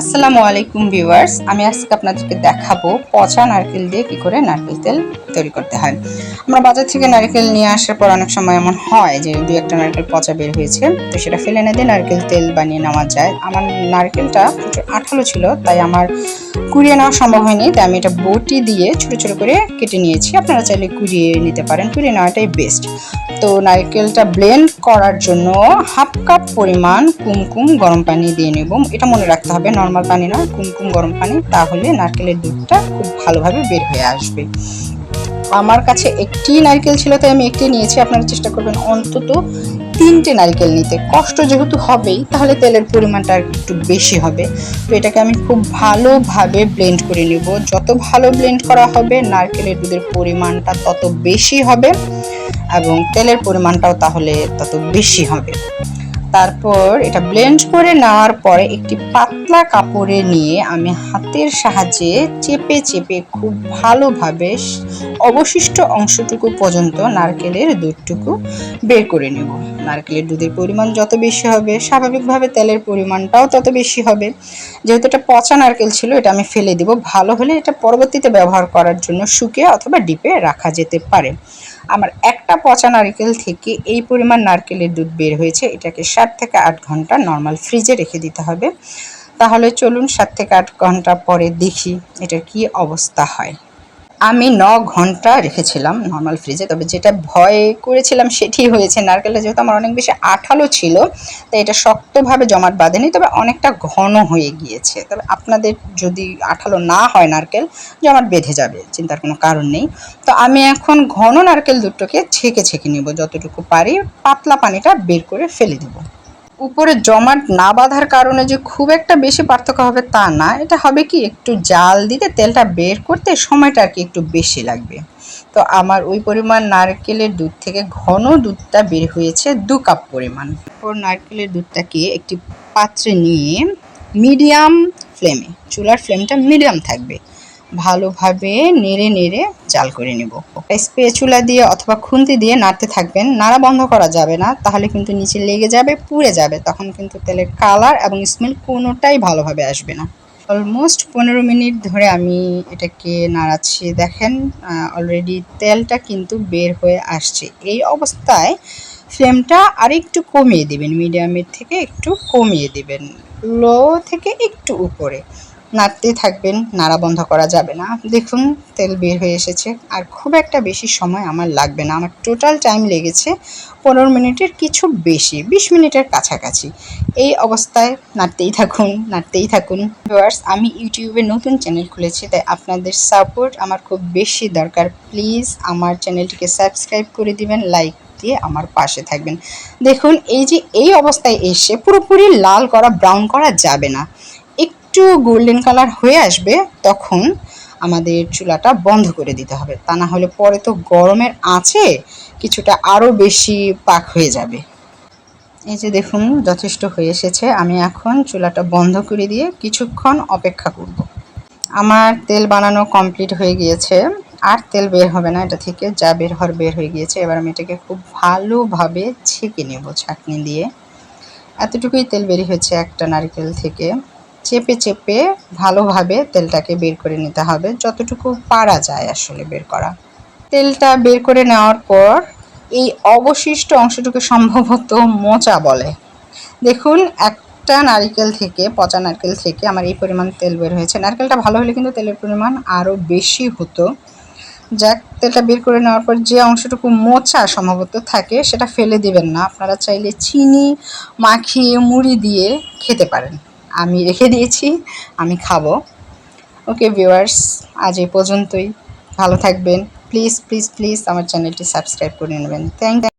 আসসালামু আলাইকুম ভিউয়ার্স, আমি আজকে আপনাদেরকে দেখাবো পচা নারকেল দিয়ে কি করে নারকেল তেল তৈরি করতে হয়। আমরা বাজার থেকে নারকেল নিয়ে আসার পর অনেক সময় এমন হয় যে দুই একটা নারকেল পচা বের হয়েছে, তো সেটা ফেলে না দিয়ে নারকেল তেল বানিয়ে নেওয়া যায়। আমার নারকেলটা প্রচুর আঠালো ছিল, তাই আমার কুড়িয়ে নেওয়া সম্ভব হয়নি, তাই আমি এটা বটি দিয়ে ছোট ছোট করে কেটে নিয়েছি। আপনারা চাইলে কুড়িয়ে নিতে পারেন, কুড়িয়ে নেওয়াটাই বেস্ট। তো নারকেলটা ব্লেন্ড করার জন্য হাফ কাপ পরিমাণ কুমকুম গরম পানি দিয়ে নেব। এটা মনে রাখতে হবে, নর্মাল পানি না, কুমকুম গরম পানি, তাহলে নারকেলের দুধটা খুব ভালোভাবে বের হয়ে আসবে। আমার কাছে একটি নারকেল ছিল, তাই আমি একটি নিয়েছি। আপনারা চেষ্টা করবেন অন্তত 3টে নারকেল নিতে। কষ্ট যেহেতু হবেই, তাহলে তেলের পরিমাণটা একটু বেশি হবে। তো এটাকে আমি খুব ভালোভাবে ব্লেন্ড করে নেব। যত ভালো ব্লেন্ড করা হবে, নারকেলের দুধের পরিমাণটা তত বেশি হবে এবং তেলের পরিমাণটাও তাহলে তত বেশি হবে। তারপর এটা ব্লেন্ড করে নেওয়ার পরে একটি পাতলা কাপড়ে নিয়ে আমি হাতের সাহায্যে চেপে চেপে খুব ভালোভাবে অবশিষ্ট অংশটুকু পর্যন্ত নারকেলের দুধটুকু বের করে নেব। নারকেলের দুধের পরিমাণ যত বেশি হবে, স্বাভাবিকভাবে তেলের পরিমাণটাও তত বেশি হবে। যেহেতু এটা পচা নারকেল ছিল, এটা আমি ফেলে দিব। ভালো হলে এটা পরবর্তীতে ব্যবহার করার জন্য শুকিয়ে অথবা ডিপে রাখা যেতে পারে। আমার একটা পচা নারকেল থেকে এই পরিমাণ নারকেলের দুধ বের হয়েছে। এটাকে 7 থেকে 8 ঘন্টা নর্মাল ফ্রিজে রেখে দিতে হবে। তাহলে চলুন 7 থেকে 8 ঘন্টা পরে দেখি এটার কি অবস্থা হয়। আমি 9 ঘন্টা রেখেছিলাম নর্মাল ফ্রিজে, তবে যেটা ভয় করেছিলাম সেটি হয়েছে। নারকেলটা যেহেতু আমার অনেক বেশি আঠালো ছিল, তাই এটা শক্তভাবে জমাট বাঁধেনি, তবে অনেকটা ঘন হয়ে গিয়েছে। তবে আপনাদের যদি আঠালো না হয় নারকেল, জমাট বেঁধে যাবে, চিন্তার কোনো কারণ নেই। তো আমি এখন ঘন নারকেল দুধটাকে ছেঁকে ছেঁকে নেব যতটুকু পারি, পাতলা পানিটা বের করে ফেলে দেব। উপরে জমাট না বাঁধার কারণে যে খুব একটা বেশি পার্থক্য হবে তা না, এটা হবে কি একটু জাল দিতে তেলটা বের করতে সময়টা আর কি একটু বেশি লাগবে। তো আমার ওই পরিমাণ নারকেলের দুধ থেকে ঘন দুধটা বের হয়েছে 2 কাপ পরিমাণ। এরপর নারকেলের দুধটাকে একটি পাত্রে নিয়ে মিডিয়াম ফ্লেমে, চুলার ফ্লেমটা মিডিয়াম থাকবে, ভালোভাবে নেড়ে নেড়ে জাল করে নেব। স্প্যাচুলা দিয়ে অথবা খুন্তি দিয়ে নাড়তে থাকবেন, নাড়া বন্ধ করা যাবে না, তাহলে কিন্তু নিচে লেগে যাবে, পুড়ে যাবে, তখন কিন্তু তেলের কালার এবং স্মেল কোনোটাই ভালোভাবে আসবে না। অলমোস্ট 15 মিনিট ধরে আমি এটাকে নাড়াচ্ছি। দেখেন অলরেডি তেলটা কিন্তু বের হয়ে আসছে। এই অবস্থায় ফ্লেমটা আরেকটু কমিয়ে দিবেন, মিডিয়ামের থেকে একটু কমিয়ে দিবেন, লো থেকে একটু উপরে নাড়তে থাকবেন, নাড়া বন্ধ করা যাবে না। দেখুন তেল বের হয়ে এসেছে, আর খুব একটা বেশি সময় আমার লাগবে না। আমার টোটাল টাইম লেগেছে 15 মিনিটের কিছু বেশি, 20 মিনিটের কাছাকাছি। এই অবস্থায় নাড়তেই থাকুন, নাড়তেই থাকুন। ভিউয়ার্স, আমি ইউটিউবে নতুন চ্যানেল খুলেছি, তাই আপনাদের সাপোর্ট আমার খুব বেশি দরকার। প্লিজ আমার চ্যানেলটিকে সাবস্ক্রাইব করে দিবেন, লাইক দিয়ে আমার পাশে থাকবেন। দেখুন এই যে এই অবস্থায় এসে পুরোপুরি লাল করা, ব্রাউন করা যাবে না, একটু গোল্ডেন কালার হয়ে আসবে, তখন আমাদের চুলাটা বন্ধ করে দিতে হবে। তা না হলে পরে তো গরমের আঁচে কিছুটা আরও বেশি পাক হয়ে যাবে। এই যে দেখুন যথেষ্ট হয়ে এসেছে। আমি এখন চুলাটা বন্ধ করে দিয়ে কিছুক্ষণ অপেক্ষা করব। আমার তেল বানানো কমপ্লিট হয়ে গিয়েছে, আর তেল বের হবে না এটা থেকে, যা বের হওয়ার বের হয়ে গিয়েছে। এবার আমি এটাকে খুব ভালোভাবে ছেঁকে নেব ছাঁকনি দিয়ে। এতটুকুই তেল বের হয়েছে একটা নারকেল থেকে। চেপে চেপে ভালোভাবে তেলটাকে বের করে নিতে হবে, যতটুকু পারা যায় আসলে বের করা। তেলটা বের করে নেওয়ার পর এই অবশিষ্ট অংশটুকু সম্ভবত মোচা বলে। দেখুন একটা নারকেল থেকে, পচা নারকেল থেকে আমার এই পরিমাণ তেল বের হয়েছে। নারকেলটা ভালো হলে কিন্তু তেলের পরিমাণ আরও বেশি হতো। যাক, তেলটা বের করে নেওয়ার পর যে অংশটুকু মোচা সম্ভবত থাকে সেটা ফেলে দিবেন না। আপনারা চাইলে চিনি মাখিয়ে মুড়ি দিয়ে খেতে পারেন। আমি রেখে দিয়েছি, আমি খাবো। ওকে ভিউয়ার্স, আজ এই পর্যন্তই। ভালো থাকবেন। প্লিজ প্লিজ প্লিজ আমার চ্যানেলটি সাবস্ক্রাইব করে নেবেন। Thank you.